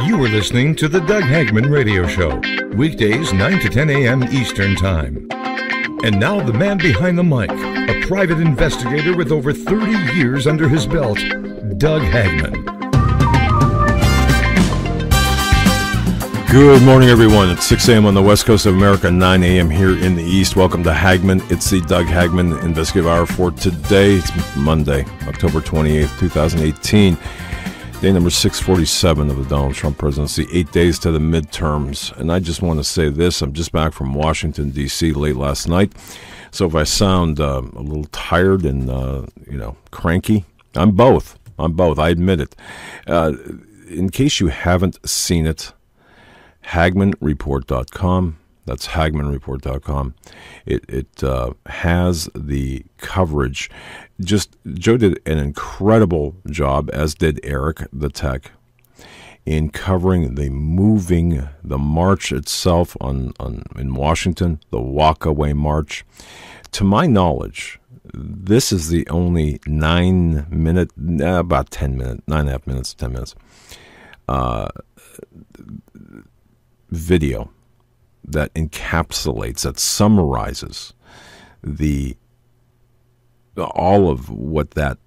You are listening to the Doug Hagmann Radio Show, weekdays 9 to 10 a.m. Eastern Time. And now the man behind the mic, a private investigator with over 30 years under his belt, Doug Hagmann. Good morning, everyone. It's 6 a.m. on the west coast of America, 9 a.m. here in the east. Welcome to Hagmann. It's the Doug Hagmann Investigative Hour for today. It's Monday, October 28th, 2018. Day number 647 of the Donald Trump presidency, 8 days to the midterms. And I just want to say this. I'm just back from Washington, D.C. late last night. So if I sound a little tired and, cranky, I'm both. I admit it. In case you haven't seen it, HagmannReport.com. That's HagmannReport.com. It has the coverage. Joe did an incredible job, as did Eric, the tech, in covering the march itself in Washington, the walkaway march. To my knowledge, this is the only 9 minute, about 10 minutes, 9.5 minutes, 10 minutes, video that encapsulates, that summarizes all of what that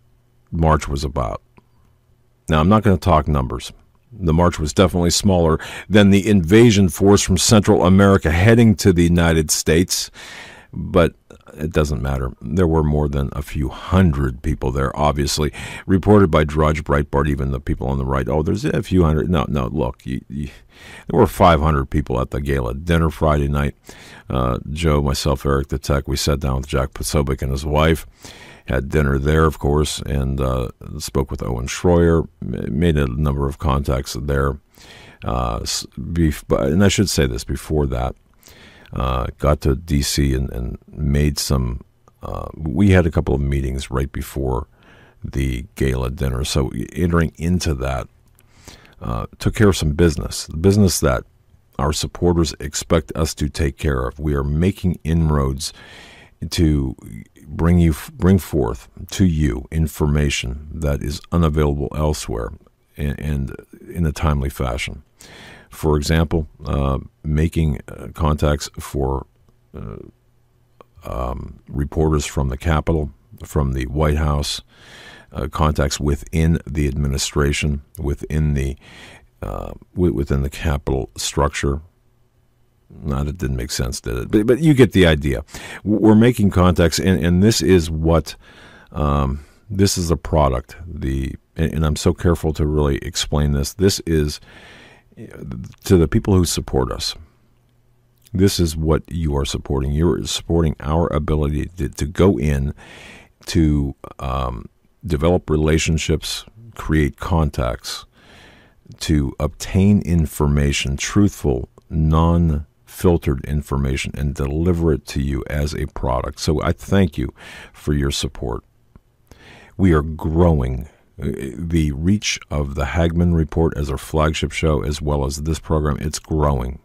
march was about. Now, I'm not going to talk numbers. The march was definitely smaller than the invasion force from Central America heading to the United States, but it doesn't matter. There were more than a few hundred people there, obviously. Reported by Drudge, Breitbart, even the people on the right. Oh, there's a few hundred. No, look, there were 500 people at the gala dinner Friday night. Joe, myself, Eric, the tech, we sat down with Jack Posobiec and his wife, had dinner there, of course, and spoke with Owen Schroyer, made a number of contacts there. And I should say this before that. Got to D.C. and made some, we had a couple of meetings right before the gala dinner. So entering into that, took care of some business, the business that our supporters expect us to take care of. We are making inroads to bring forth to you information that is unavailable elsewhere and in a timely fashion. For example, making contacts for reporters from the Capitol, from the White House, contacts within the administration, within the Capitol structure. No, that didn't make sense, did it? But you get the idea. We're making contacts, and this is what this is a product. And I'm so careful to really explain this. This is to the people who support us. This is what you are supporting. You're supporting our ability to go in, to develop relationships, create contacts, to obtain information, truthful, non-filtered information, and deliver it to you as a product. So I thank you for your support. We are growing. The reach of the Hagmann Report as our flagship show, as well as this program, it's growing.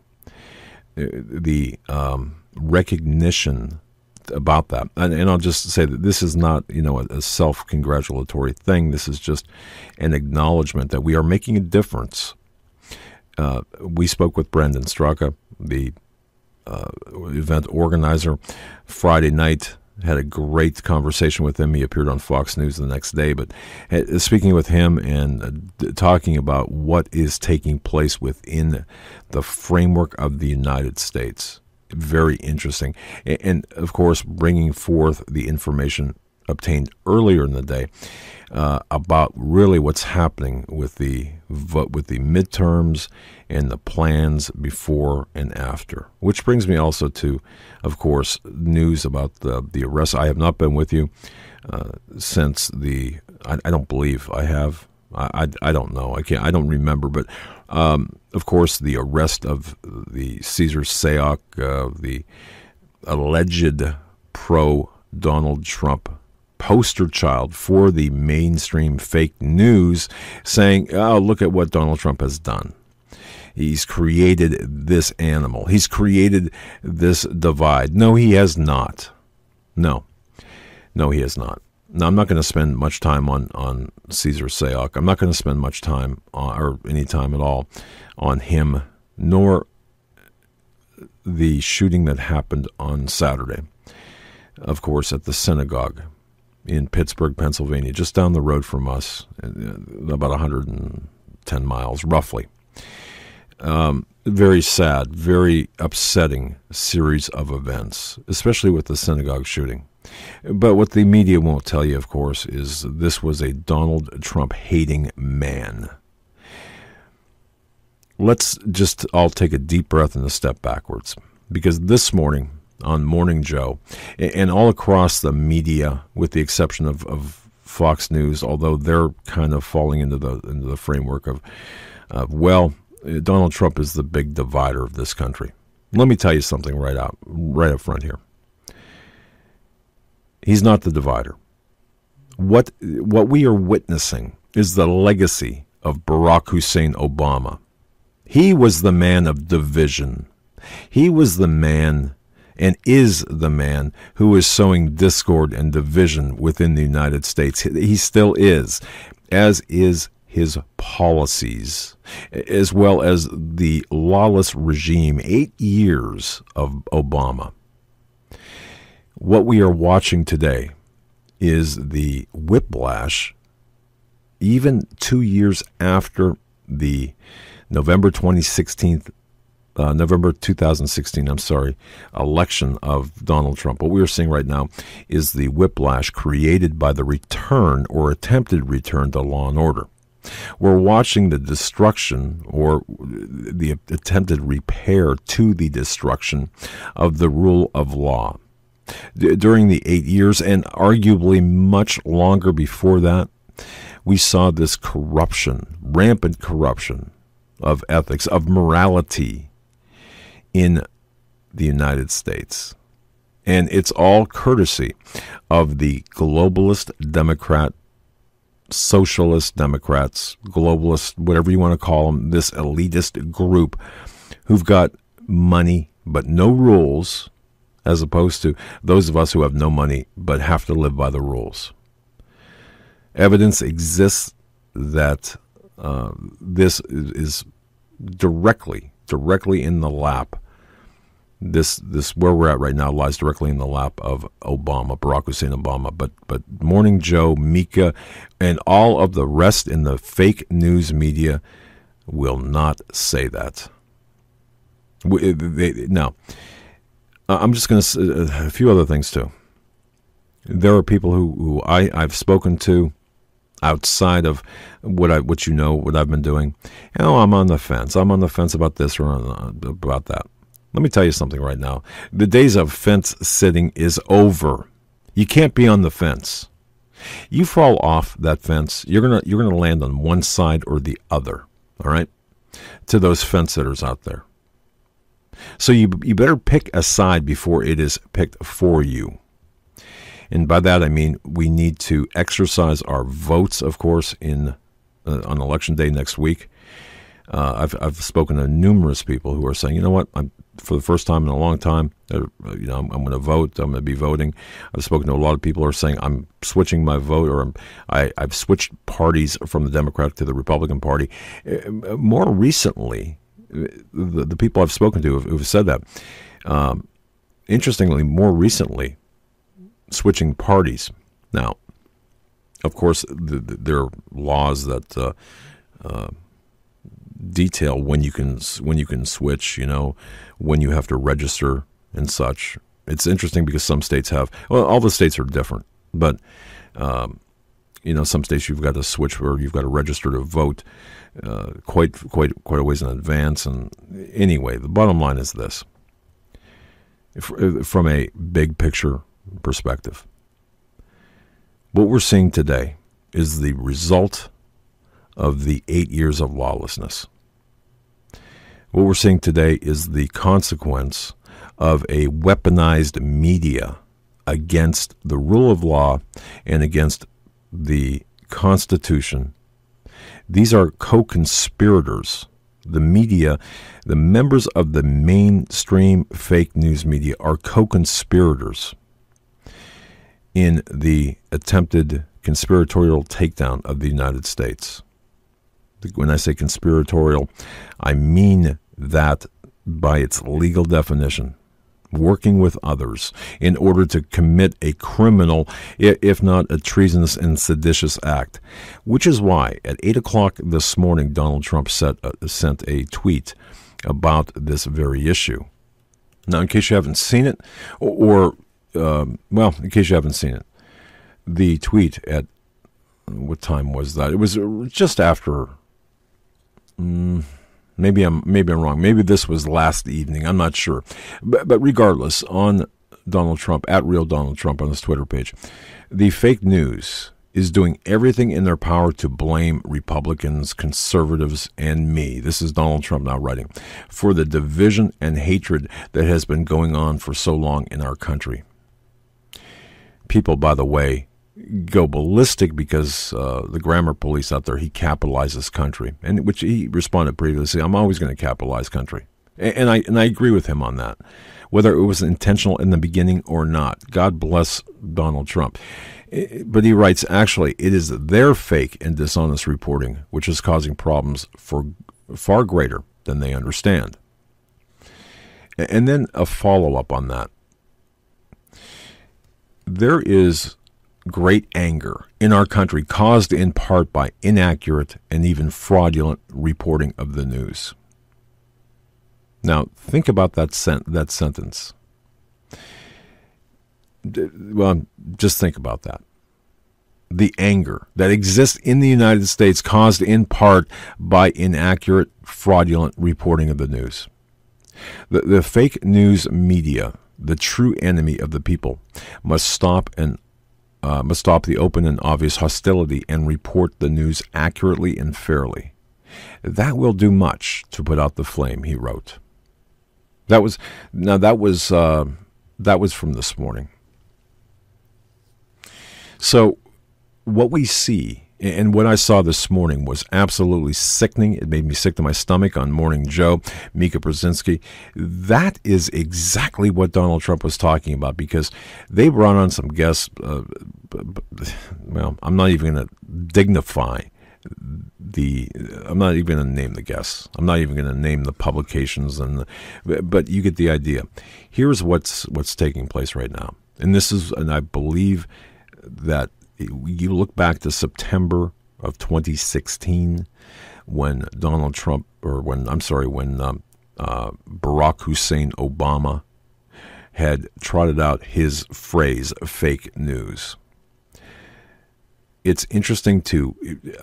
The recognition about that, and I'll just say that this is not, a self-congratulatory thing. This is just an acknowledgement that we are making a difference. We spoke with Brendan Straka, the event organizer, Friday night. Had a great conversation with him. He appeared on Fox News the next day, but speaking with him and talking about what is taking place within the framework of the United States. Very interesting. And of course, bringing forth the information obtained earlier in the day about really what's happening with the midterms and the plans before and after. Which brings me also to, of course, news about the arrest. I have not been with you since I don't believe I have. I don't know. I don't remember. But of course, the arrest of the Cesar Sayoc, the alleged pro-Donald Trump poster child for the mainstream fake news, saying, oh, look at what Donald Trump has done. He's created this animal. He's created this divide. No, he has not. No, he has not. Now, I'm not going to spend much time on Cesar Sayoc. I'm not going to spend much time, or any time at all, on him, nor the shooting that happened on Saturday, of course, at the synagogue in Pittsburgh, Pennsylvania, just down the road from us, about 110 miles, roughly. Very sad, very upsetting series of events, especially with the synagogue shooting. But what the media won't tell you, of course, is this was a Donald Trump-hating man. Let's just all take a deep breath and a step backwards. Because this morning, on Morning Joe, and all across the media, with the exception of Fox News, although they're kind of falling into the framework of Donald Trump is the big divider of this country. Let me tell you something right up front here. He's not the divider. What we are witnessing is the legacy of Barack Hussein Obama. He was the man of division. He was the man and is the man who is sowing discord and division within the United States. He still is, as is his policies, as well as the lawless regime, 8 years of Obama. What we are watching today is the whiplash, even 2 years after the November 2016, election of Donald Trump. What we are seeing right now is the whiplash created by the return or attempted return to law and order. We're watching the destruction or the attempted repair to the destruction of the rule of law. During the 8 years, and arguably much longer before that, we saw this corruption, rampant corruption of ethics, of morality in the United States. And it's all courtesy of the globalist Democrat, socialist Democrats, globalists, whatever you want to call them, this elitist group who've got money but no rules, as opposed to those of us who have no money but have to live by the rules. Evidence exists that this is directly in the lap. This where we're at right now lies directly in the lap of Obama, Barack Hussein Obama. But Morning Joe, Mika, and all of the rest in the fake news media will not say that. Now, I'm just going to a few other things too. There are people who I've spoken to outside of what I've been doing. I'm on the fence. I'm on the fence about this or about that. Let me tell you something right now. The days of fence sitting is over. You can't be on the fence. You fall off that fence, you're gonna land on one side or the other. All right, to those fence sitters out there. So you better pick a side before it is picked for you. And by that I mean we need to exercise our votes, of course, on Election Day next week. I've spoken to numerous people who are saying, you know what, for the first time in a long time, I'm going to vote. I'm going to be voting. I've spoken to a lot of people who are saying I'm switching my vote, or I've switched parties from the Democratic to the Republican Party. More recently, the people I've spoken to who've said that, interestingly, more recently, switching parties. Now, of course, there are laws that detail when you can switch, when you have to register and such. It's interesting because some states have, all the states are different, but some states you've got to switch or you've got to register to vote quite a ways in advance. And anyway, the bottom line is this: from a big picture perspective, what we're seeing today is the result of the 8 years of lawlessness. What we're seeing today is the consequence of a weaponized media against the rule of law and against the Constitution. These are co-conspirators. The media, the members of the mainstream fake news media are co-conspirators. in the attempted conspiratorial takedown of the United States. When I say conspiratorial, I mean that by its legal definition, working with others in order to commit a criminal, if not a treasonous and seditious act, which is why at 8 o'clock this morning, Donald Trump sent a tweet about this very issue. Now, in case you haven't seen it, in case you haven't seen it, the tweet at, what time was that? It was just after, maybe I'm wrong. Maybe this was last evening. I'm not sure. But regardless, on Donald Trump, at Real Donald Trump on his Twitter page, the fake news is doing everything in their power to blame Republicans, conservatives, and me. This is Donald Trump now writing, for the division and hatred that has been going on for so long in our country. People, by the way, go ballistic because the grammar police out there, he capitalizes country, and which he responded previously, I'm always going to capitalize country. And I agree with him on that, whether it was intentional in the beginning or not. God bless Donald Trump. But he writes, actually, it is their fake and dishonest reporting which is causing problems for far greater than they understand. And then a follow-up on that. There is great anger in our country caused in part by inaccurate and even fraudulent reporting of the news. Now, think about that sentence. Well, just think about that. The anger that exists in the United States caused in part by inaccurate, fraudulent reporting of the news. The fake news media, the true enemy of the people, must stop the open and obvious hostility and report the news accurately and fairly. That will do much to put out the flame, he wrote. That was from this morning. So what we see, and what I saw this morning, was absolutely sickening. It made me sick to my stomach on Morning Joe, Mika Brzezinski. That is exactly what Donald Trump was talking about, because they brought on some guests. Well, I'm not even going to dignify I'm not even going to name the guests. I'm not even going to name the publications, but you get the idea. Here's what's taking place right now. And I believe that you look back to September of 2016 when Barack Hussein Obama had trotted out his phrase, fake news. It's interesting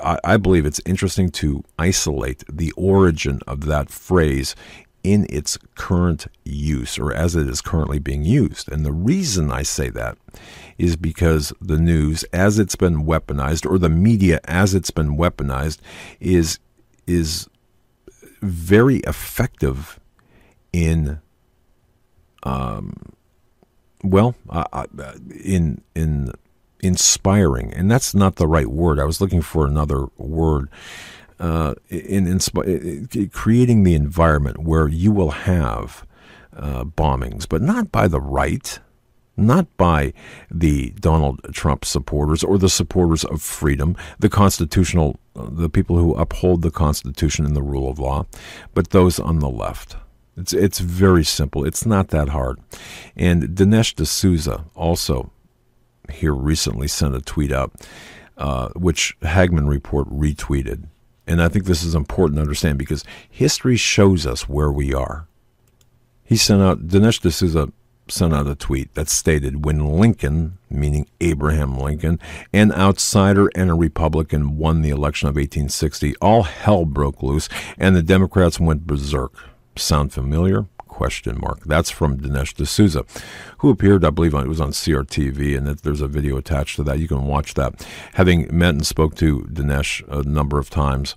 I believe it's interesting to isolate the origin of that phrase in its current use, or as it is currently being used. And the reason I say that is because the news, as it's been weaponized, or the media as it's been weaponized, is very effective in inspiring, and that's not the right word. I was looking for another word. Creating the environment where you will have bombings, but not by the right, not by the Donald Trump supporters or the supporters of freedom, the people who uphold the Constitution and the rule of law, but those on the left. It's very simple. It's not that hard. And Dinesh D'Souza also here recently sent a tweet out, which Hagmann Report retweeted. And I think this is important to understand because history shows us where we are. Dinesh D'Souza sent out a tweet that stated, when Lincoln, meaning Abraham Lincoln, an outsider and a Republican won the election of 1860, all hell broke loose and the Democrats went berserk. Sound familiar? ? That's from Dinesh D'Souza, who appeared, I believe, it was on CRTV, and there's a video attached to that. You can watch that. Having met and spoke to Dinesh a number of times,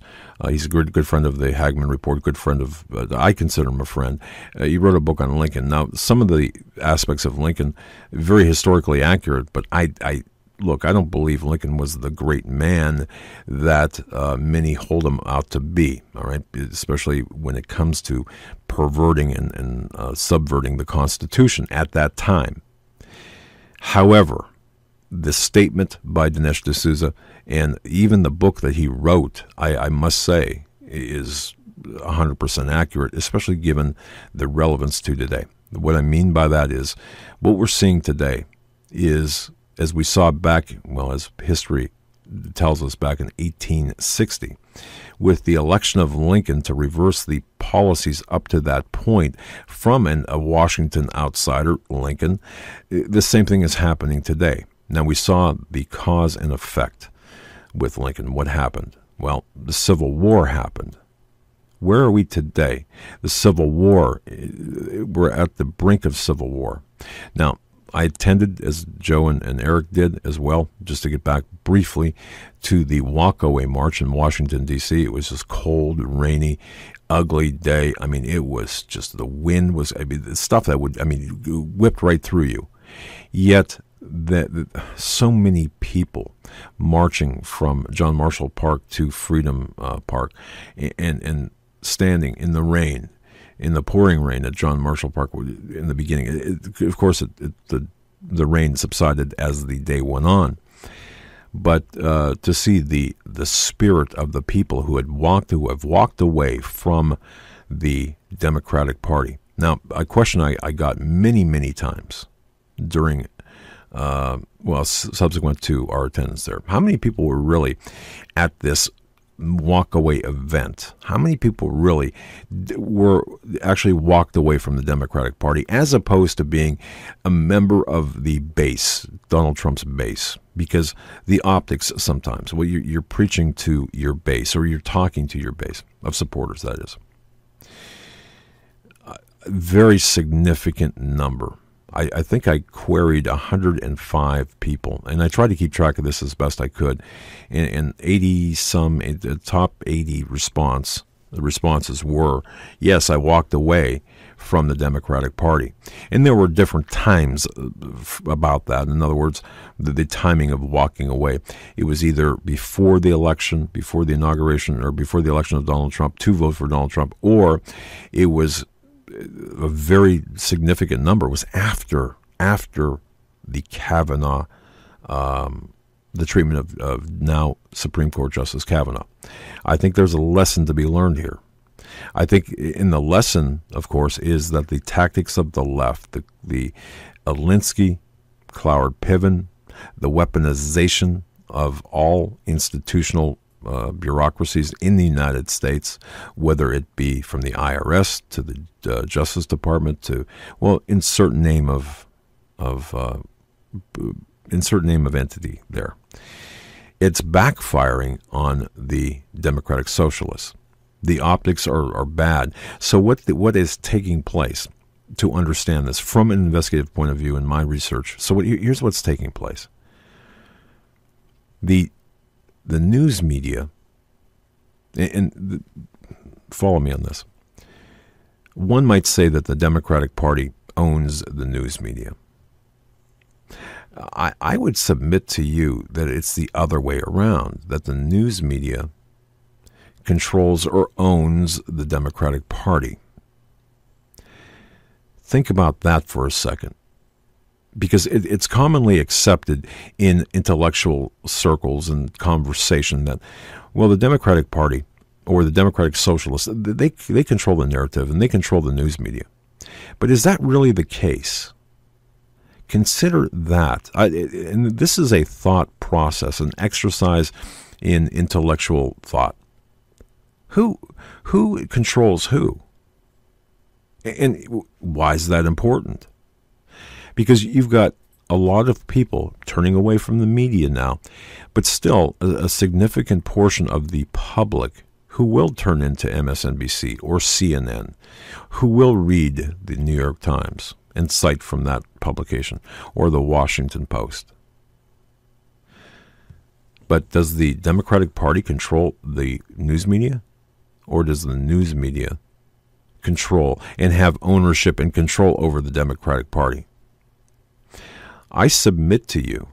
he's a good friend of the Hagmann Report, good friend of, I consider him a friend. He wrote a book on Lincoln. Now, some of the aspects of Lincoln, very historically accurate, but Look, I don't believe Lincoln was the great man that many hold him out to be, all right, especially when it comes to perverting and subverting the Constitution at that time. However, the statement by Dinesh D'Souza and even the book that he wrote, I must say, is 100% accurate, especially given the relevance to today. What I mean by that is what we're seeing today is, as we saw back, well, as history tells us back in 1860, with the election of Lincoln to reverse the policies up to that point from a Washington outsider, Lincoln, the same thing is happening today. Now, we saw the cause and effect with Lincoln. What happened? Well, the Civil War happened. Where are we today? The Civil War, we're at the brink of Civil War. Now, I attended, as Joe and Eric did as well, just to get back briefly, to the walkaway march in Washington, D.C. It was just cold, rainy, ugly day. I mean, it was just, the wind was, the stuff that would, whipped right through you. Yet, so many people marching from John Marshall Park to Freedom Park and standing in the rain, in the pouring rain at John Marshall Park in the beginning. Of course, the rain subsided as the day went on. But to see the spirit of the people who have walked away from the Democratic Party. Now, a question I got many, many times during subsequent to our attendance there. How many people were really at this walkaway event? How many people really were actually walked away from the Democratic Party as opposed to being a member of the base, Donald Trump's base? Because the optics sometimes, well, you're preaching to your base, or you're talking to your base of supporters, that is. A very significant number. I think I queried 105 people, and I tried to keep track of this as best I could. And 80-some, the top 80 the responses were, yes, I walked away from the Democratic Party. And there were different times about that. In other words, the timing of walking away. It was either before the election, before the inauguration, or before the election of Donald Trump to vote for Donald Trump, or it was a very significant number was after the Kavanaugh, the treatment of now Supreme Court Justice Kavanaugh. I think there's a lesson to be learned here. I think in the lesson, of course, is that the tactics of the left, the Alinsky, Cloward-Piven, the weaponization of all institutional bureaucracies in the United States, whether it be from the IRS to the Justice Department to, well, insert name of entity there. It's backfiring on the Democratic Socialists. The optics are bad. So what is taking place, to understand this from an investigative point of view in my research? So here's what's taking place. The news media, and follow me on this. One might say that the Democratic Party owns the news media. I would submit to you that it's the other way around, that the news media controls or owns the Democratic Party. Think about that for a second. Because it's commonly accepted in intellectual circles and conversation that, well, the Democratic Party or the Democratic Socialists, they control the narrative and they control the news media. But is that really the case? Consider that. And this is a thought process, an exercise in intellectual thought. Who controls who? And why is that important? Because you've got a lot of people turning away from the media now, but still a significant portion of the public who will turn into MSNBC or CNN, who will read the New York Times and cite from that publication, or the Washington Post. But does the Democratic Party control the news media? Or does the news media control and have ownership and control over the Democratic Party? I submit to you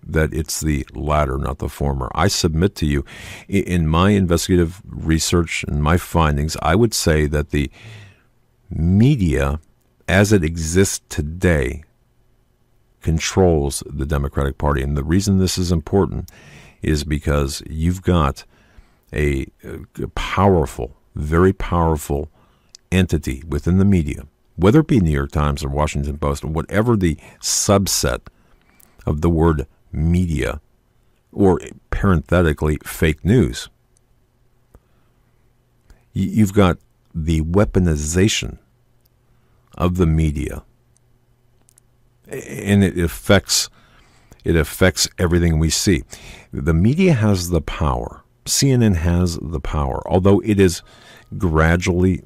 that it's the latter, not the former. I submit to you, in my investigative research and my findings, I would say that the media, as it exists today, controls the Democratic Party. And the reason this is important is because you've got a powerful, very powerful entity within the media, whether it be New York Times or Washington Post or whatever the subset of the word media, or parenthetically fake news. You've got the weaponization of the media, and it affects everything we see. The media has the power. CNN has the power, although they're gradually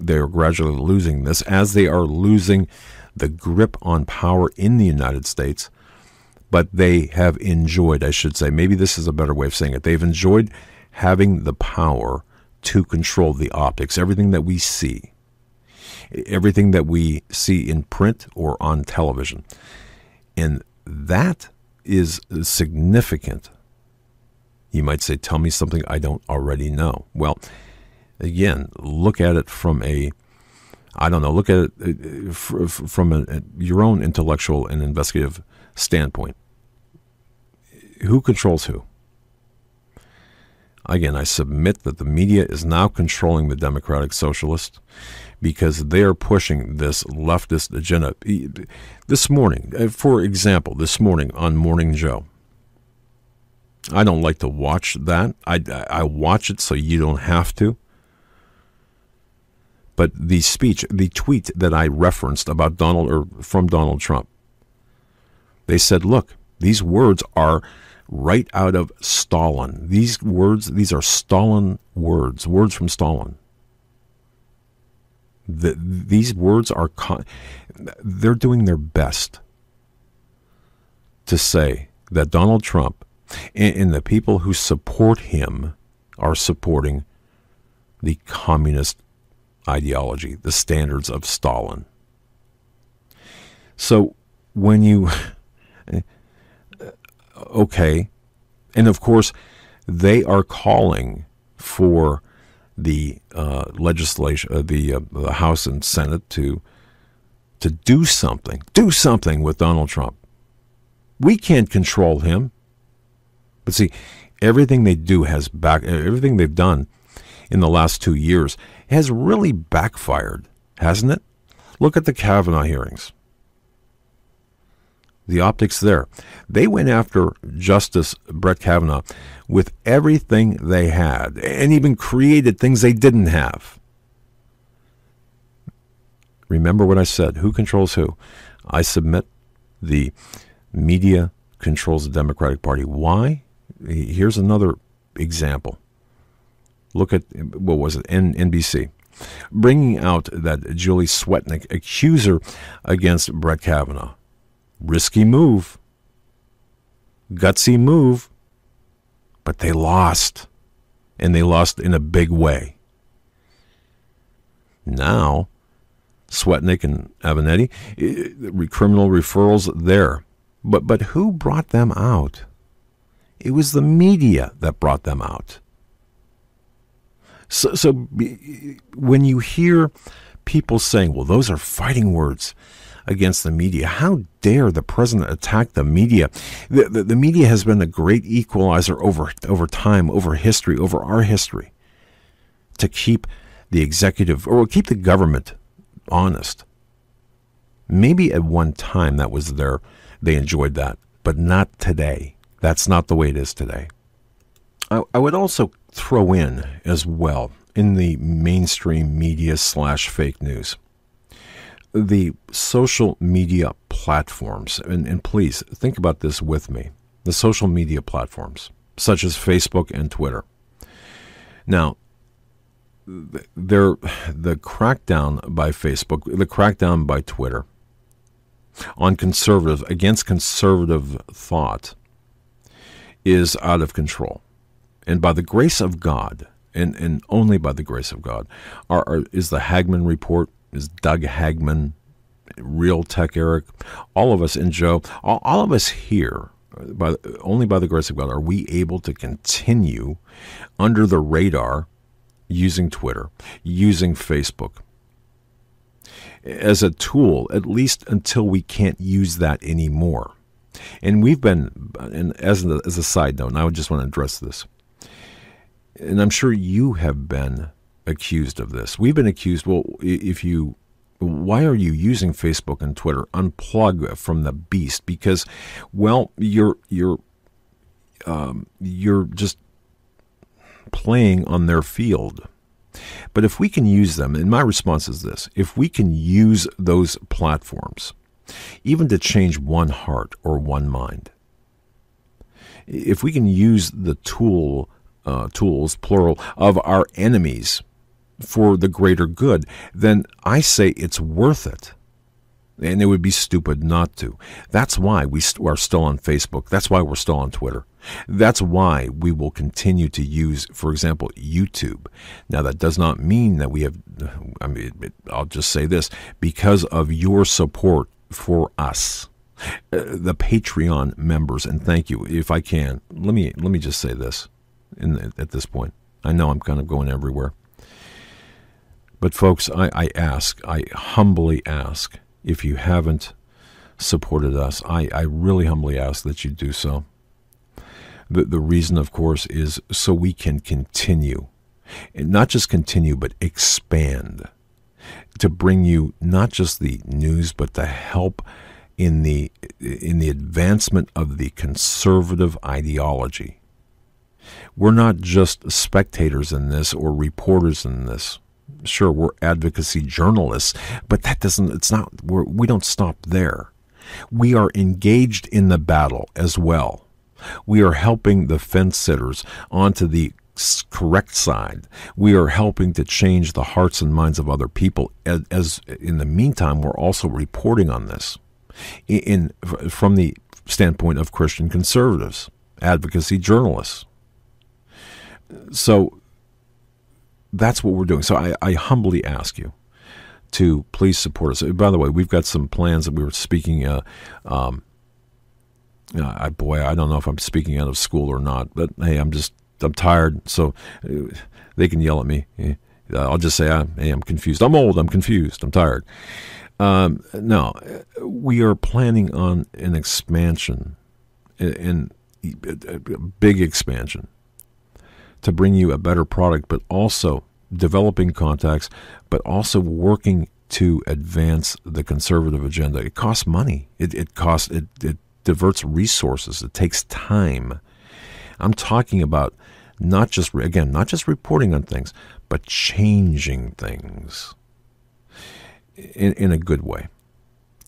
losing this, as they are losing the grip on power in the United States. But they have enjoyed, I should say, maybe this is a better way of saying it, they've enjoyed having the power to control the optics, everything that we see in print or on television. And that is significant. You might say, tell me something I don't already know. Well, again, look at it from look at it from your own intellectual and investigative standpoint. Who controls who? Again, I submit that the media is now controlling the Democratic Socialists because they are pushing this leftist agenda. This morning, for example, on Morning Joe, I don't like to watch that. I watch it so you don't have to. But the tweet that I referenced about from Donald Trump, they said, look, these words are right out of Stalin. These are Stalin words from Stalin. These words they're doing their best to say that Donald Trump and the people who support him are supporting the communist ideology, the standards of Stalin. So when you... Okay, and of course, they are calling for the legislation, the House and Senate to do something with Donald Trump. We can't control him, but see, everything they've done in the last 2 years has really backfired, hasn't it? Look at the Kavanaugh hearings. The optics there. They went after Justice Brett Kavanaugh with everything they had, and even created things they didn't have. Remember what I said. Who controls who? I submit the media controls the Democratic Party. Why? Here's another example. Look at, what was it, NBC. Bringing out that Julie Swetnick accuser against Brett Kavanaugh. Risky move, gutsy move, but they lost, and they lost in a big way. Now, Swetnick and Avenatti, criminal referrals there. But who brought them out? It was the media that brought them out. So when you hear people saying, well, those are fighting words against the media. How dare the president attack the media? The media has been a great equalizer over time, over history, over our history, to keep the executive, or keep the government honest. Maybe at one time they enjoyed that, but not today. That's not the way it is today. I would also throw in as well, in the mainstream media / fake news, the social media platforms, and please think about this with me, the social media platforms, such as Facebook and Twitter. Now, the crackdown by Facebook, the crackdown by Twitter against conservative thought is out of control. And by the grace of God, and only by the grace of God, is the Hagmann Report, is Doug Hagmann, Real Tech Eric, all of us, and Joe, all of us here, only by the grace of God, are we able to continue under the radar using Twitter, using Facebook as a tool, at least until we can't use that anymore. And we've been, and as a side note, and I would just want to address this, and I'm sure you have been accused of this. We've been accused, well, why are you using Facebook and Twitter? Unplug from the beast because, well, you're just playing on their field. But if we can use them, and my response is this, if we can use those platforms, even to change one heart or one mind, if we can use the tools, plural, of our enemies for the greater good, then I say it's worth it. And it would be stupid not to. That's why we are still on Facebook. That's why we're still on Twitter. That's why we will continue to use, for example, YouTube. Now, that does not mean that we have, I'll just say this, because of your support for us, the Patreon members, and thank you. If I can, let me just say this at this point. I know I'm kind of going everywhere. But folks, I humbly ask, if you haven't supported us, I really humbly ask that you do so. The reason, of course, is so we can continue, and not just continue, but expand, to bring you not just the news, but the help in the advancement of the conservative ideology. We're not just spectators in this or reporters in this. Sure, we're advocacy journalists, but we don't stop there. We are engaged in the battle as well. We are helping the fence sitters onto the correct side. We are helping to change the hearts and minds of other people. As in the meantime, we're also reporting on this from the standpoint of Christian conservatives, advocacy journalists. So that's what we're doing. So I humbly ask you to please support us. By the way, we've got some plans that we were speaking. I don't know if I'm speaking out of school or not, but hey, I'm tired, so they can yell at me. I'll just say, hey, I'm confused. I'm old. I'm confused. I'm tired. No, we are planning on an expansion, a big expansion, to bring you a better product, but also developing contacts, but also working to advance the conservative agenda. It costs money. It diverts resources. It takes time. I'm talking about not just reporting on things, but changing things in a good way,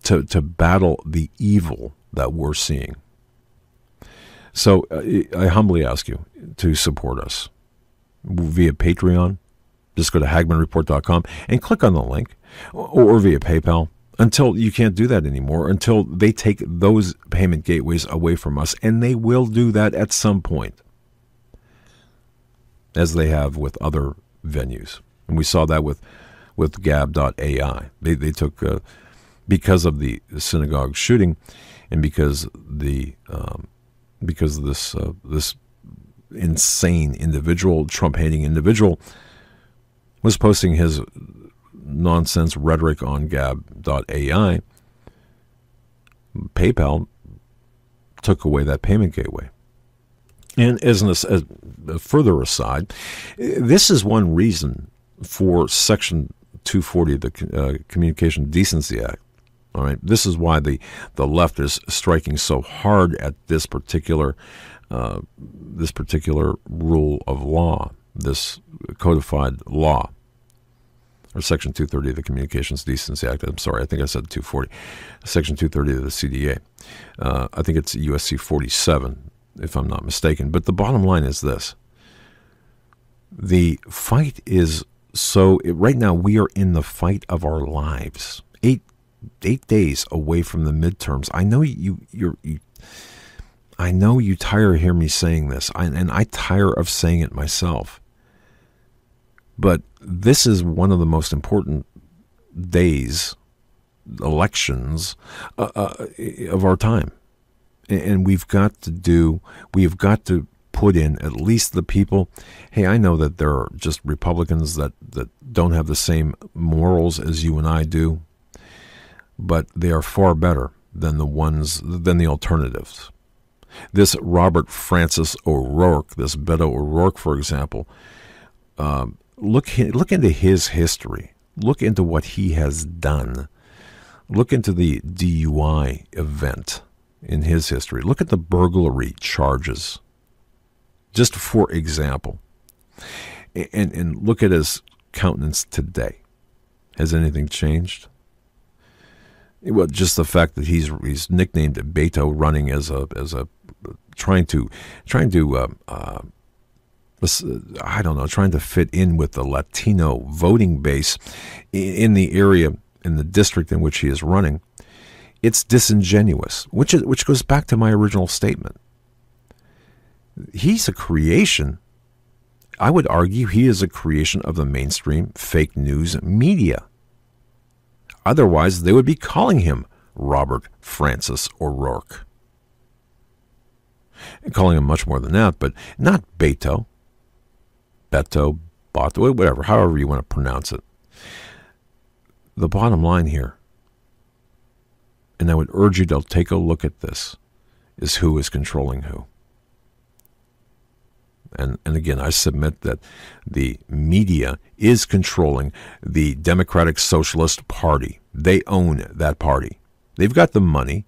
to battle the evil that we're seeing. So I humbly ask you to support us via Patreon. Just go to HagmannReport.com and click on the link, or via PayPal, until you can't do that anymore, until they take those payment gateways away from us, and they will do that at some point, as they have with other venues. And we saw that with Gab.ai. They took, because of the synagogue shooting, and because this insane individual, Trump-hating individual, was posting his nonsense rhetoric on Gab.ai, PayPal took away that payment gateway. And as a further aside, this is one reason for Section 240 of the Communication Decency Act. All right, this is why the left is striking so hard at this particular rule of law, this codified law, or Section 230 of the Communications Decency Act. I'm sorry, I think I said 240. Section 230 of the CDA. I think it's USC 47, if I'm not mistaken. But the bottom line is this. The fight is right now we are in the fight of our lives. 8 days away from the midterms. I know I know you tire of hearing me saying this, and I tire of saying it myself. But this is one of the most important days, elections, of our time. And we've got to put in at least the people. Hey, I know that there are just Republicans that don't have the same morals as you and I do, but they are far better than the alternatives. This Robert Francis O'Rourke, this Beto O'Rourke, for example, look into his history. Look into what he has done. Look into the DUI event in his history. Look at the burglary charges, just for example. And look at his countenance today. Has anything changed? Well, just the fact that he's nicknamed Beto, running as a trying to fit in with the Latino voting base in the area, in the district in which he is running. It's disingenuous, which goes back to my original statement. He's a creation. I would argue he is a creation of the mainstream fake news media. Otherwise, they would be calling him Robert Francis O'Rourke. And calling him much more than that, but not Beto, Beto, whatever, however you want to pronounce it. The bottom line here, and I would urge you to take a look at this, is who is controlling who. And again, I submit that the media is controlling the Democratic Socialist Party. They own that party. They've got the money.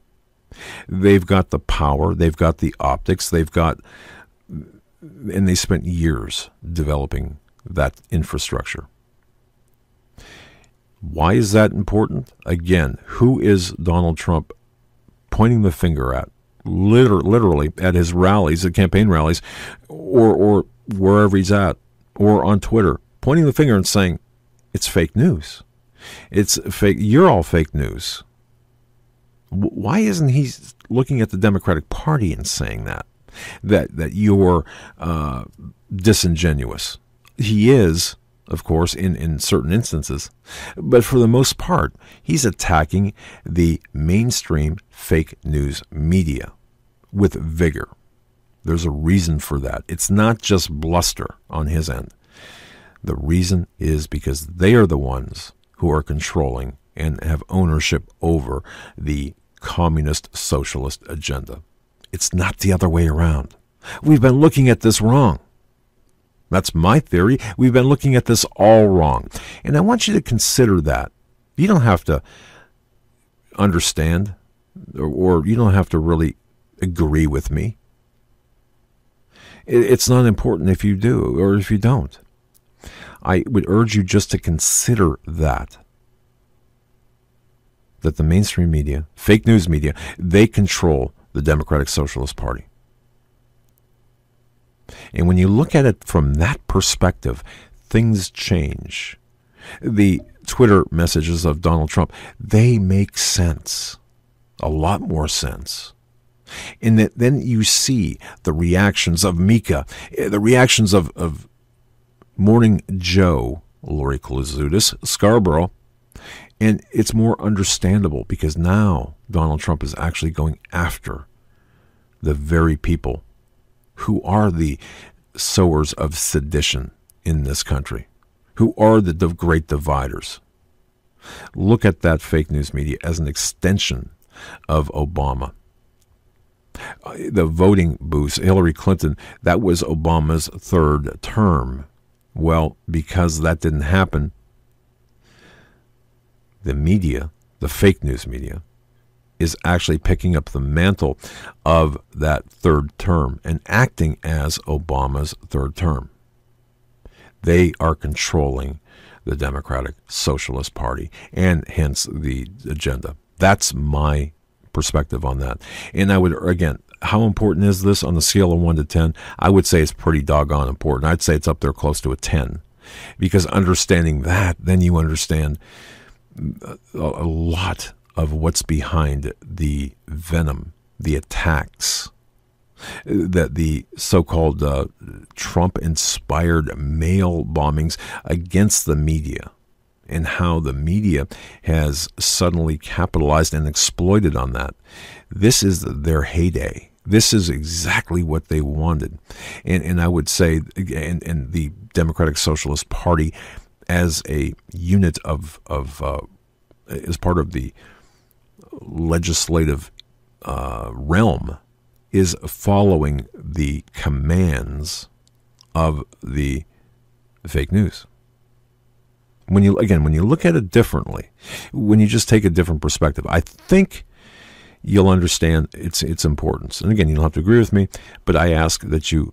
They've got the power. They've got the optics. And they spent years developing that infrastructure. Why is that important? Again, who is Donald Trump pointing the finger at? Literally at his rallies, at campaign rallies, or wherever he's at, or on Twitter, pointing the finger and saying, it's fake news. It's fake. You're all fake news. Why isn't he looking at the Democratic Party and saying that you're disingenuous? He is, of course, in certain instances, but for the most part, he's attacking the mainstream fake news media with vigor. There's a reason for that. It's not just bluster on his end. The reason is because they are the ones who are controlling and have ownership over the communist socialist agenda. It's not the other way around. We've been looking at this wrong. That's my theory. We've been looking at this all wrong. And I want you to consider that. You don't have to understand, or you don't have to really agree with me. It's not important if you do or if you don't. I would urge you just to consider that the mainstream media, fake news media, they control the Democratic Socialist Party. And when you look at it from that perspective, things change. The Twitter messages of Donald Trump, they make sense, a lot more sense. And then you see the reactions of Mika, the reactions of Morning Joe, Lori Klazutis, Scarborough, and it's more understandable because now Donald Trump is actually going after the very people who are the sowers of sedition in this country, who are the great dividers. Look at that fake news media as an extension of Obama. The voting booths, Hillary Clinton, that was Obama's third term. Well, because that didn't happen, the media, the fake news media, is actually picking up the mantle of that third term and acting as Obama's third term. They are controlling the Democratic Socialist Party and hence the agenda. That's my perspective on that. And I would, again, how important is this on the scale of 1 to 10? I would say it's pretty doggone important. I'd say it's up there close to a 10. Because understanding that, then you understand a lot of what's behind the venom, the attacks, that the so-called Trump-inspired mail bombings against the media, and how the media has suddenly capitalized and exploited on that. This is their heyday. This is exactly what they wanted. And I would say, and the Democratic Socialist Party as a unit as part of the legislative realm is following the commands of the fake news. When you look at it differently, when you just take a different perspective, I think you'll understand its importance. And again, you don't have to agree with me, but I ask that you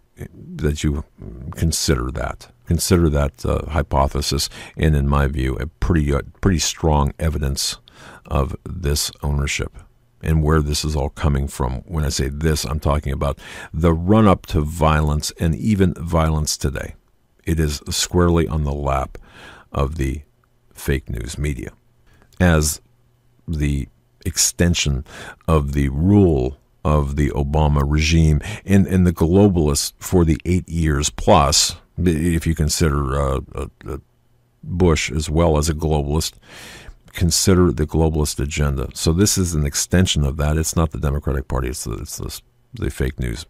consider that. Consider that hypothesis, and in my view, a pretty strong evidence of this ownership and where this is all coming from. When I say this, I'm talking about the run-up to violence and even violence today. It is squarely on the lap of the fake news media as the extension of the rule of the Obama regime and the globalists for the 8 years plus, if you consider Bush as well as a globalist, consider the globalist agenda. So this is an extension of that. It's not the Democratic Party. It's the fake news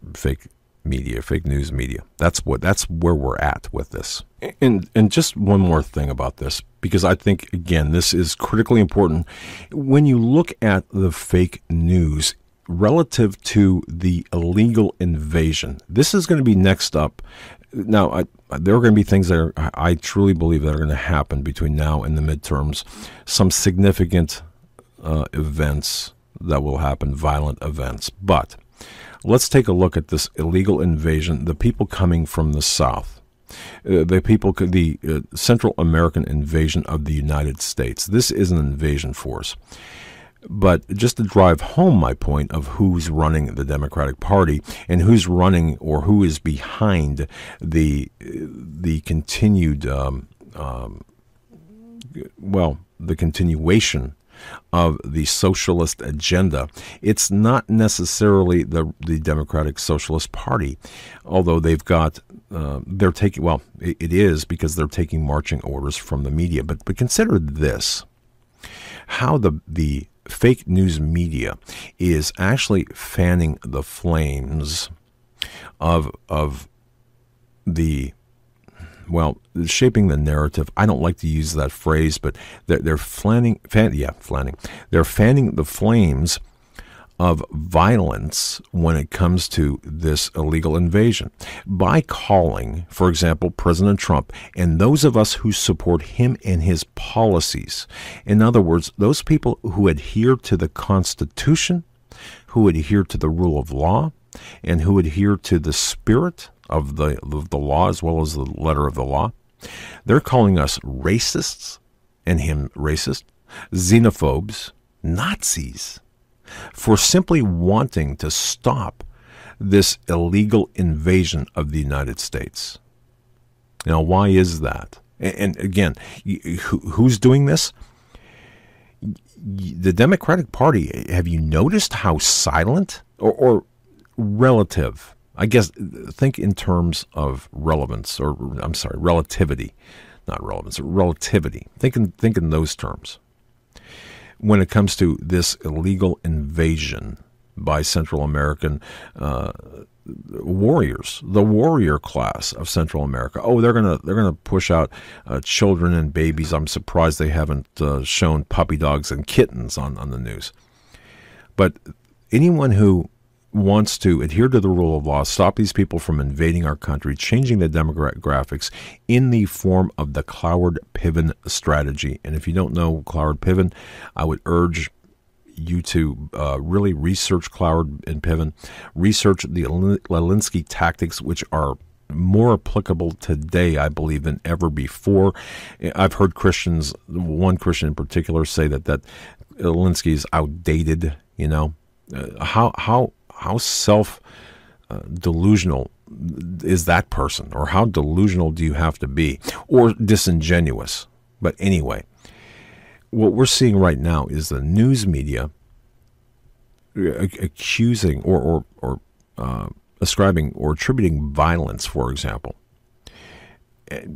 media. That's where we're at with this. And just one more thing about this, because I think, again, this is critically important. When you look at the fake news relative to the illegal invasion, this is going to be next up. Now, there are going to be things that I truly believe that are going to happen between now and the midterms, some significant events that will happen, violent events. But let's take a look at this illegal invasion, the people coming from the South, the Central American invasion of the United States. This is an invasion force. But just to drive home my point of who's running the Democratic Party and who's running or who is behind the continued, the continuation of the socialist agenda. It's not necessarily the Democratic Socialist Party, although they've got, they're taking, well, it is because they're taking marching orders from the media. But consider this, how the fake news media is actually fanning the flames of the, well, shaping the narrative. I don't like to use that phrase, but they're fanning the flames of violence when it comes to this illegal invasion by calling, for example, President Trump and those of us who support him and his policies. In other words, those people who adhere to the Constitution, who adhere to the rule of law, and who adhere to the spirit of the law as well as the letter of the law. They're calling us racists, and him racist, xenophobes, Nazis, for simply wanting to stop this illegal invasion of the United States. Now, why is that? And again, who's doing this? The Democratic Party. Have you noticed how silent or relative? I guess think in terms of relevance, or I'm sorry, relativity, not relevance, relativity. Think in those terms. When it comes to this illegal invasion by Central American warriors, the warrior class of Central America. Oh, they're gonna push out children and babies. I'm surprised they haven't shown puppy dogs and kittens on the news. But anyone who wants to adhere to the rule of law, stop these people from invading our country, changing the demographics in the form of the Cloward-Piven strategy. And if you don't know Cloward-Piven, I would urge you to really research Cloward and Piven, research the Lewinsky tactics, which are more applicable today, I believe, than ever before. I've heard Christians, one Christian in particular, say that Lewinsky is outdated. You know, how self-delusional is that person, or how delusional do you have to be, or disingenuous? But anyway, what we're seeing right now is the news media accusing or ascribing or attributing violence, for example.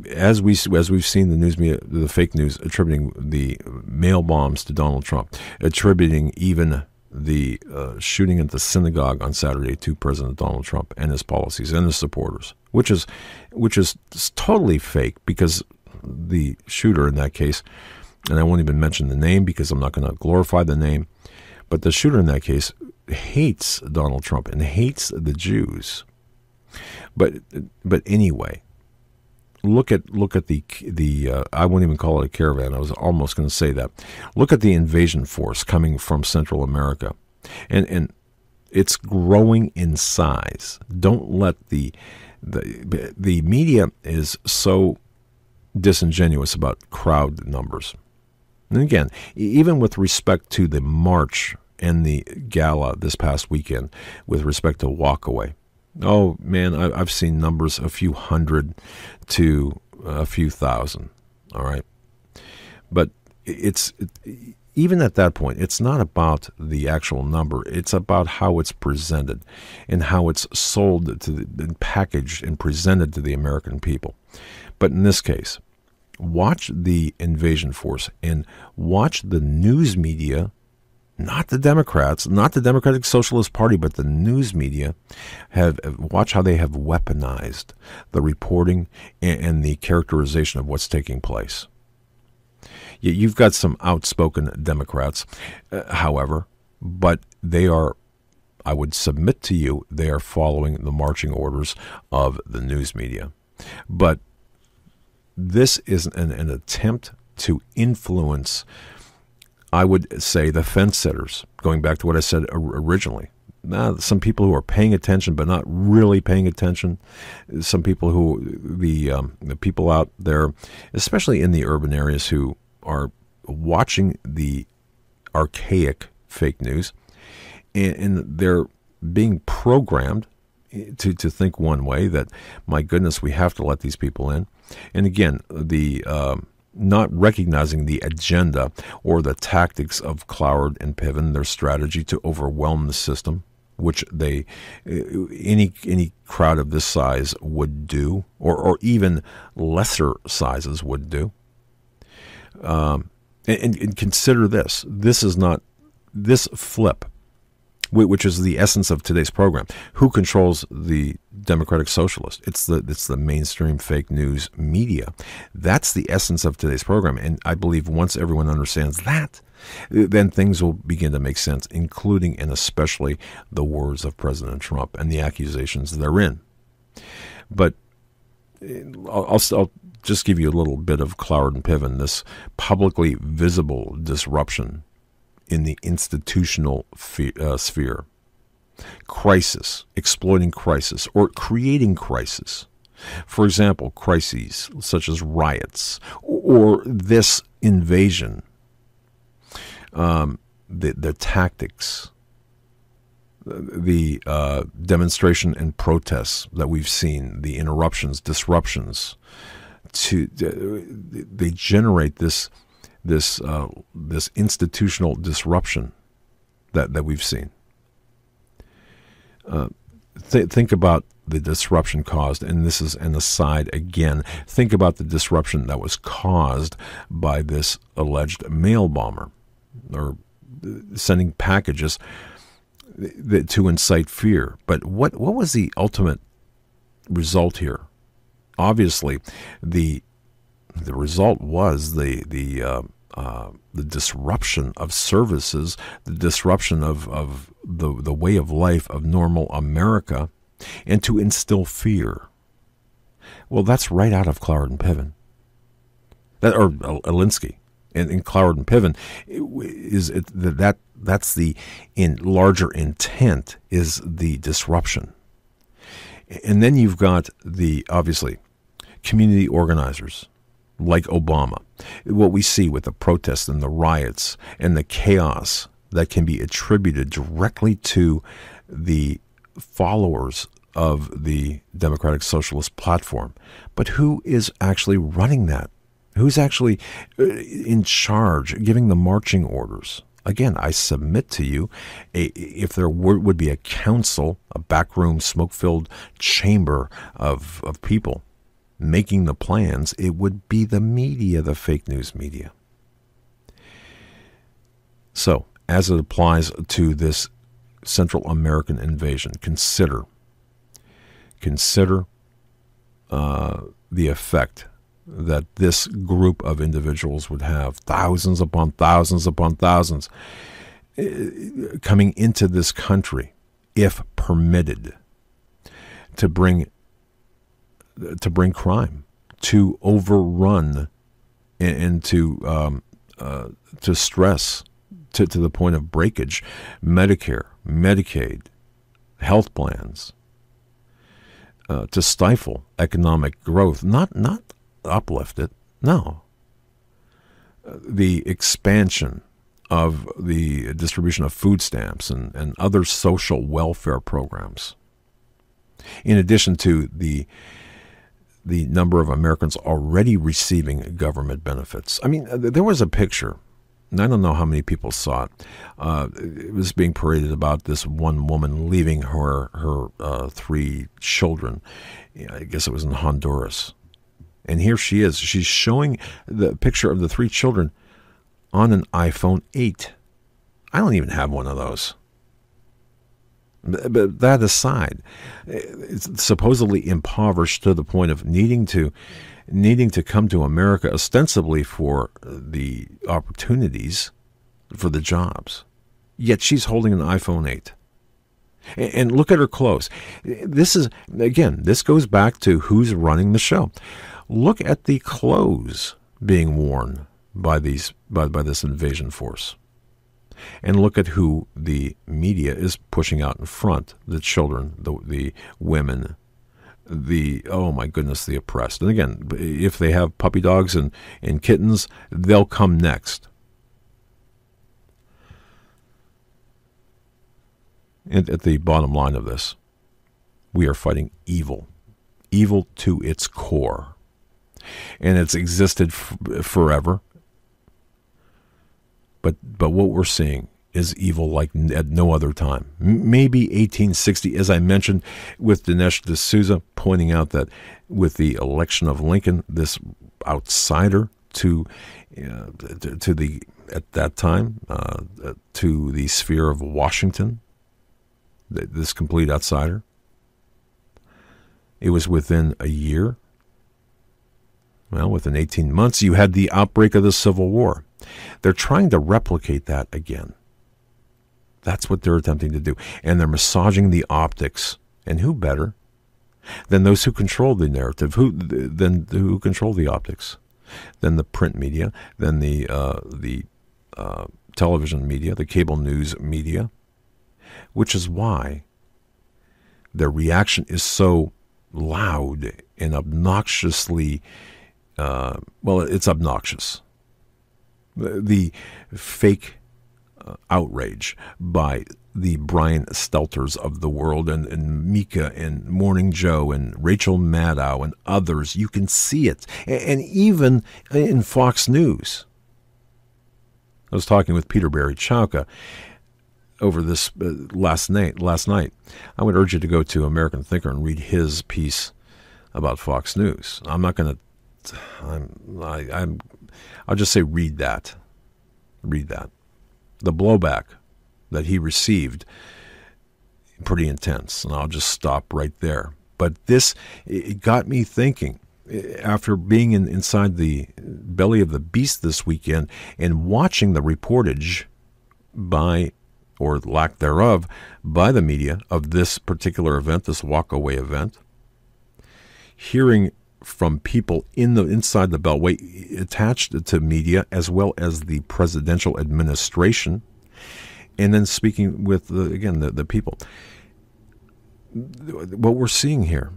As we've seen the news media, the fake news, attributing the mail bombs to Donald Trump, attributing even the shooting at the synagogue on Saturday to President Donald Trump and his policies and his supporters, which is totally fake, because the shooter in that case, and I won't even mention the name because I'm not going to glorify the name, But the shooter in that case hates Donald Trump and hates the Jews. But anyway, look at the I won't even call it a caravan. I was almost going to say that. Look at the invasion force coming from Central America, and it's growing in size. Don't let the media is so disingenuous about crowd numbers. And again, even with respect to the march and the gala this past weekend, with respect to walkaway, oh man, I've seen numbers a few hundred to a few thousand. All right, but even at that point, it's not about the actual number. It's about how it's presented and how it's sold and packaged and presented to the American people. But in this case, watch the invasion force and watch the news media, not the Democrats, not the Democratic Socialist Party, but the news media, watch how they have weaponized the reporting and the characterization of what's taking place. You've got some outspoken Democrats, however, but they are, I would submit to you, they are following the marching orders of the news media. But this is an attempt to influence, I would say, the fence sitters, going back to what I said originally. Now, some people who are paying attention but not really paying attention, some people who, the people out there, especially in the urban areas, who are watching the archaic fake news, and they're being programmed to think one way, that, my goodness, we have to let these people in. And again, the not recognizing the agenda or the tactics of Cloward and Piven, their strategy to overwhelm the system, which any crowd of this size would do, or even lesser sizes would do. And consider this. This is not this flip, which is the essence of today's program. Who controls the Democratic Socialist? It's the mainstream fake news media. That's the essence of today's program. And I believe once everyone understands that, then things will begin to make sense, including and especially the words of President Trump and the accusations therein. But I'll just give you a little bit of Cloward and Piven, this publicly visible disruption in the institutional sphere. Crisis, exploiting crisis, or creating crisis. For example, crises such as riots or this invasion, the tactics, the demonstration and protests that we've seen, the interruptions, disruptions, they generate this institutional disruption that we've seen. Think about the disruption caused, and this is an aside again. Think about the disruption that was caused by this alleged mail bomber, or sending packages to incite fear. But what was the ultimate result here? Obviously, the result was the disruption of services, the disruption of the way of life of normal America, and to instill fear. Well, that's right out of Cloward and Piven, or Alinsky, and Cloward and Piven that's the larger intent is the disruption. And then you've got the, obviously, community organizers like Obama. What we see with the protests and the riots and the chaos that can be attributed directly to the followers of the Democratic Socialist platform. But who is actually running that? Who's actually in charge, giving the marching orders? Again, I submit to you, if there would be a council, a backroom, smoke-filled chamber of people making the plans, it would be the media, the fake news media. So, as it applies to this Central American invasion, consider the effect that this group of individuals would have, thousands upon thousands upon thousands. coming into this country, if permitted, to bring crime, to overrun, and to stress to the point of breakage Medicare, Medicaid, health plans, to stifle economic growth, not uplift it. No. The expansion of the distribution of food stamps and other social welfare programs, in addition to the number of Americans already receiving government benefits. I mean, there was a picture, and I don't know how many people saw it. It was being paraded about this one woman leaving her 3 children. I guess it was in Honduras. And here she is. She's showing the picture of the 3 children on an iPhone 8. I don't even have one of those. But that aside, it's supposedly impoverished to the point of needing to come to America ostensibly for the opportunities, for the jobs. Yet she's holding an iPhone 8. And look at her clothes. This goes back to who's running the show. Look at the clothes being worn by this invasion force. And look at who the media is pushing out in front: the children, the women, oh my goodness, the oppressed. And again, if they have puppy dogs and kittens, they'll come next. And at the bottom line of this, we are fighting evil to its core. And it's existed forever. But what we're seeing is evil like at no other time. Maybe 1860, as I mentioned, with Dinesh D'Souza pointing out that with the election of Lincoln, this outsider to the at that time to the sphere of Washington, this complete outsider. It was within a year. Well, within 18 months, you had the outbreak of the Civil War. They're trying to replicate that again. That's what they're attempting to do. And they're massaging the optics. And who better than those who control the narrative? Who control the optics? Than the print media, than the television media, the cable news media. Which is why their reaction is so loud and obnoxiously, it's obnoxious. The fake outrage by the Brian Stelters of the world and Mika and Morning Joe and Rachel Maddow and others, you can see it. And even in Fox News. I was talking with Peter Barry Chowka over this last night. I would urge you to go to American Thinker and read his piece about Fox News. I'm not going to. I'll just say read that. Read that. The blowback that he received, pretty intense, and I'll just stop right there. But it got me thinking. After being inside the belly of the beast this weekend and watching the reportage by, or lack thereof, by the media of this particular event, this walkaway event, hearing from people inside the Beltway attached to media as well as the presidential administration, and then speaking with, the people. What we're seeing here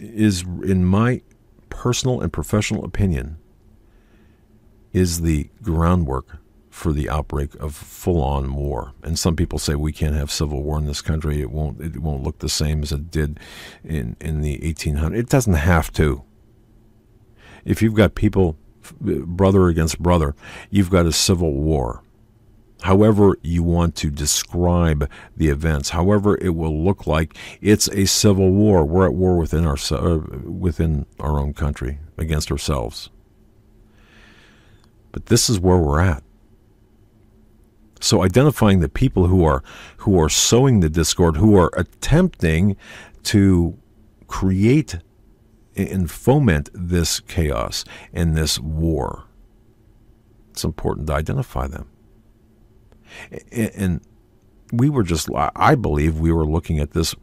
is, in my personal and professional opinion, is the groundwork for the outbreak of full-on war. And some people say we can't have civil war in this country. It won't look the same as it did in the 1800s. It doesn't have to. If you've got people brother against brother, you've got a civil war. However you want to describe the events, however it will look like, it's a civil war. We're at war within our own country, against ourselves. But this is where we're at. So identifying the people who are sowing the discord, who are attempting to create and foment this chaos and this war, it's important to identify them. And we were just, I believe we were looking at this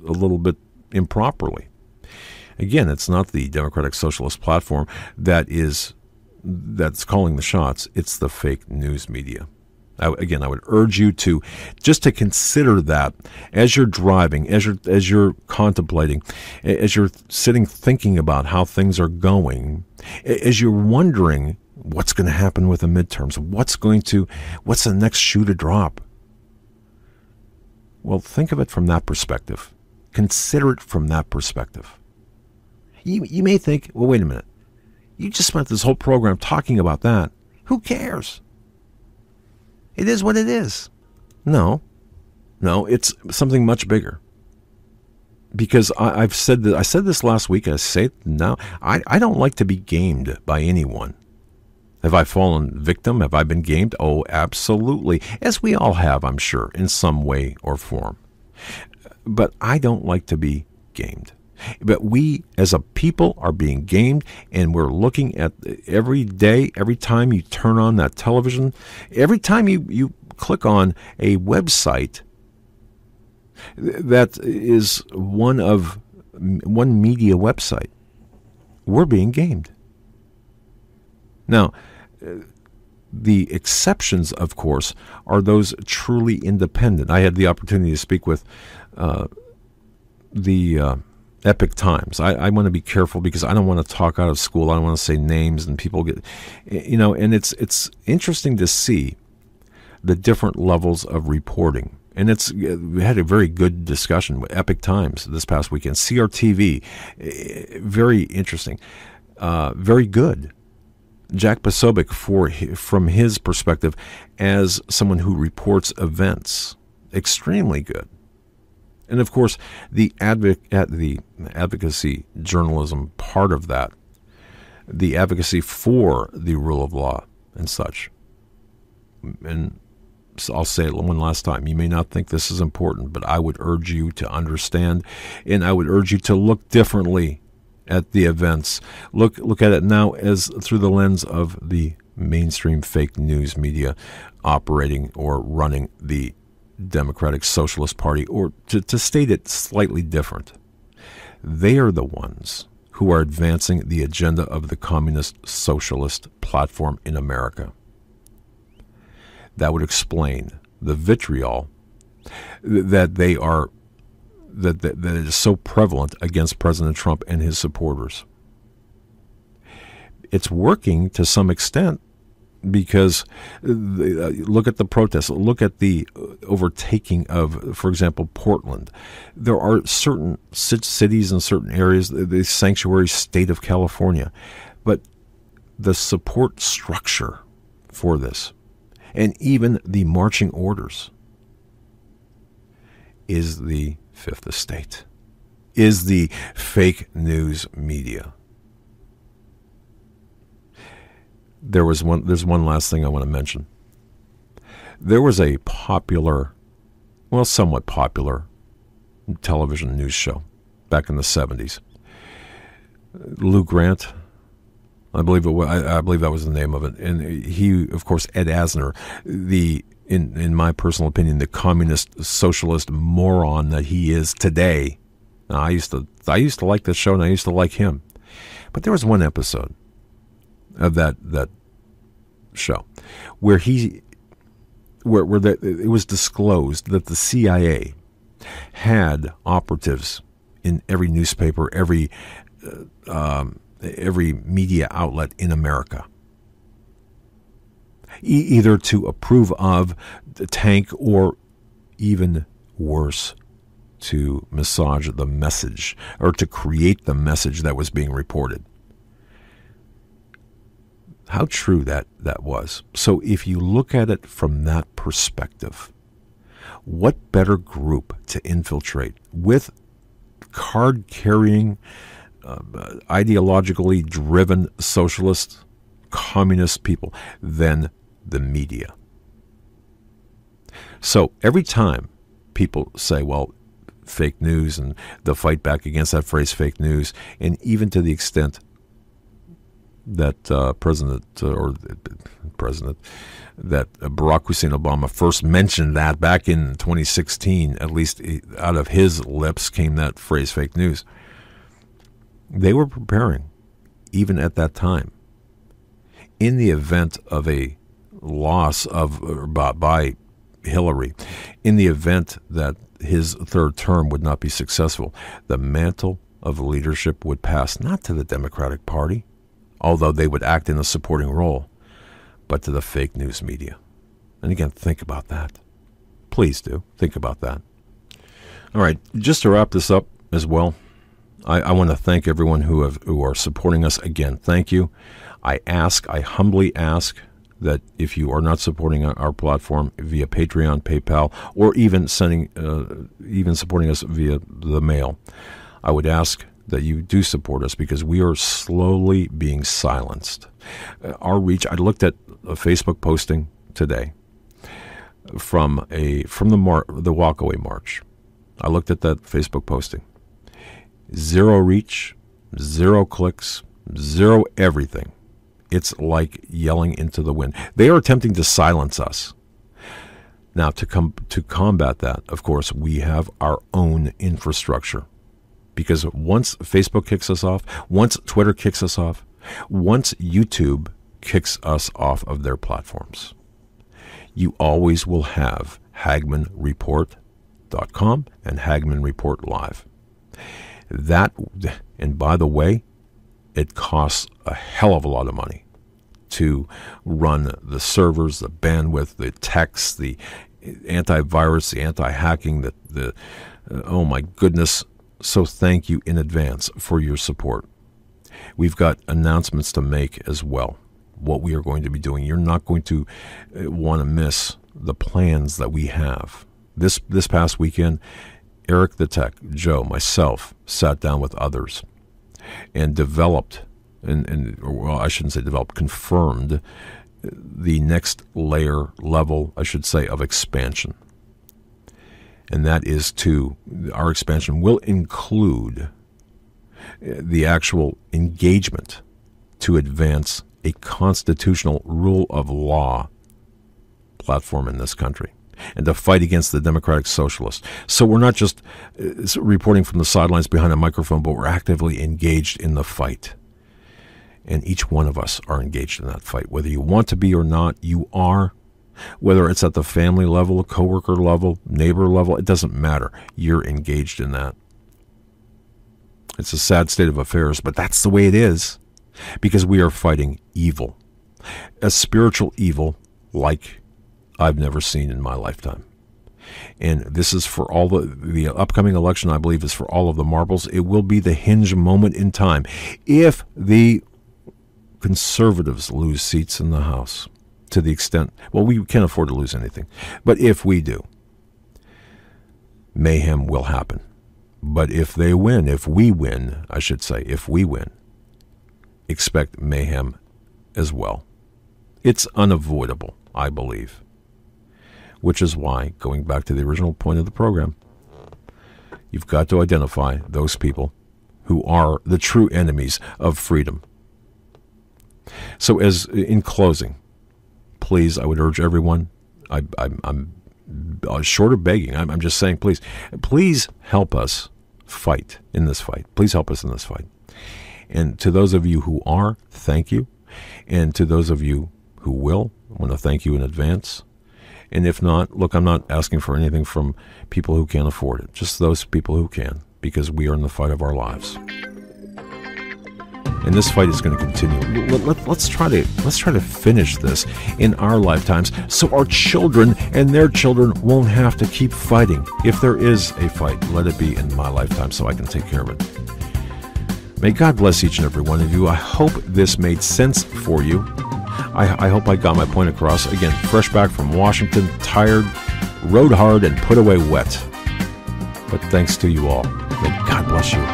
a little bit improperly. Again, it's not the Democratic Socialist Platform that's calling the shots. It's the fake news media. I would urge you to consider that as you're driving, as you're contemplating, as you're sitting thinking about how things are going, as you're wondering what's going to happen with the midterms, what's the next shoe to drop. Well, think of it from that perspective. Consider it from that perspective. You may think, well, wait a minute. You just spent this whole program talking about that. Who cares? It is what it is. No, it's something much bigger. Because I said this last week, I say it now, I don't like to be gamed by anyone. Have I fallen victim? Have I been gamed? Oh, absolutely. As we all have, I'm sure, in some way or form. But I don't like to be gamed. But we, as a people, are being gamed, and we're looking at every day, every time you turn on that television, every time you click on a website that is one media website, we're being gamed. Now, the exceptions, of course, are those truly independent. I had the opportunity to speak with the Epic Times. I want to be careful because I don't want to talk out of school. I don't want to say names and people get, and it's interesting to see the different levels of reporting. And we had a very good discussion with Epic Times this past weekend. CRTV, very interesting, very good. Jack Posobiec, from his perspective as someone who reports events, extremely good. And of course, the advocacy journalism part of that, the advocacy for the rule of law and such. And so I'll say it one last time. You may not think this is important, but I would urge you to understand, and I would urge you to look differently at the events. Look at it now as through the lens of the mainstream fake news media operating or running the Democratic Socialist Party, or to state it slightly different. They are the ones who are advancing the agenda of the Communist Socialist Platform in America. That would explain the vitriol that that is so prevalent against President Trump and his supporters. It's working to some extent because look at the protests, look at the overtaking of, for example, Portland. There are certain cities and certain areas, the sanctuary state of California, but the support structure for this, and even the marching orders, is the Fifth Estate, is the fake news media. There's one last thing I want to mention. There was a somewhat popular television news show back in the 70s. Lou Grant, I believe that was the name of it, and he, of course, Ed Asner, in my personal opinion, the communist socialist moron that he is today. Now, I used to like this show, and I used to like him, but there was one episode of that show where it was disclosed that the CIA had operatives in every newspaper, every media outlet in America, either to approve of the tank or even worse, to massage the message or to create the message that was being reported. How true that was. So if you look at it from that perspective, what better group to infiltrate with card-carrying, ideologically driven socialist, communist people than the media? So every time people say, well, fake news, and they'll fight back against that phrase, fake news, and even to the extent that President that Barack Hussein Obama first mentioned that back in 2016, at least out of his lips came that phrase, fake news. They were preparing, even at that time, in the event of a loss by Hillary, in the event that his third term would not be successful, the mantle of leadership would pass not to the Democratic Party, although they would act in a supporting role, but to the fake news media. And again, think about that. Please do. Think about that. All right, just to wrap this up as well, I want to thank everyone who are supporting us. Again, thank you. I humbly ask that if you are not supporting our platform via Patreon, PayPal, or even supporting us via the mail, I would ask that you do support us because we are slowly being silenced. Our reach, I looked at a Facebook posting today from the walkaway march. I looked at that Facebook posting. 0 reach, 0 clicks, 0 everything. It's like yelling into the wind. They are attempting to silence us. Now, to combat that, of course, we have our own infrastructure. Because once Facebook kicks us off, once Twitter kicks us off, once YouTube kicks us off of their platforms, you always will have HagmannReport.com and Hagmann Report Live. That, and by the way, it costs a hell of a lot of money to run the servers, the bandwidth, the text, the antivirus, the anti-hacking, oh my goodness. So thank you in advance for your support. We've got announcements to make as well, what we are going to be doing. You're not going to want to miss the plans that we have. This past weekend, Eric the Tech, Joe, myself, sat down with others and developed, well, I shouldn't say developed, confirmed the next level, I should say, of expansion. And that is our expansion will include the actual engagement to advance a constitutional rule of law platform in this country and to fight against the democratic socialists. So we're not just reporting from the sidelines behind a microphone, but we're actively engaged in the fight. And each one of us are engaged in that fight. Whether you want to be or not, you are. Whether it's at the family level, coworker level, neighbor level, it doesn't matter. You're engaged in that. It's a sad state of affairs, but that's the way it is because we are fighting evil, a spiritual evil like I've never seen in my lifetime. And this is for all the upcoming election, I believe, is for all of the marbles. It will be the hinge moment in time. If the conservatives lose seats in the House, to the extent, well, we can't afford to lose anything. But if we do, mayhem will happen. But if we win, if we win, expect mayhem as well. It's unavoidable, I believe. Which is why, going back to the original point of the program, you've got to identify those people who are the true enemies of freedom. So as in closing, please, I would urge everyone, I'm short of begging, I'm just saying, please help us fight in this fight. Please help us in this fight. And to those of you who are, thank you. And to those of you who will, I want to thank you in advance. And if not, look, I'm not asking for anything from people who can't afford it, just those people who can, because we are in the fight of our lives. And this fight is going to continue. Let's try to finish this in our lifetimes so our children and their children won't have to keep fighting. If there is a fight, let it be in my lifetime so I can take care of it. May God bless each and every one of you. I hope this made sense for you. I hope I got my point across. Again, fresh back from Washington, tired, rode hard, and put away wet. But thanks to you all. May God bless you.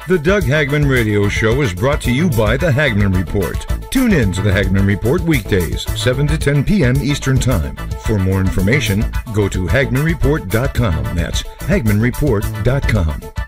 The Doug Hagmann Radio Show is brought to you by the Hagmann Report. Tune in to the Hagmann Report weekdays, 7 to 10 p.m. Eastern Time. For more information, go to HagmannReport.com. That's HagmannReport.com.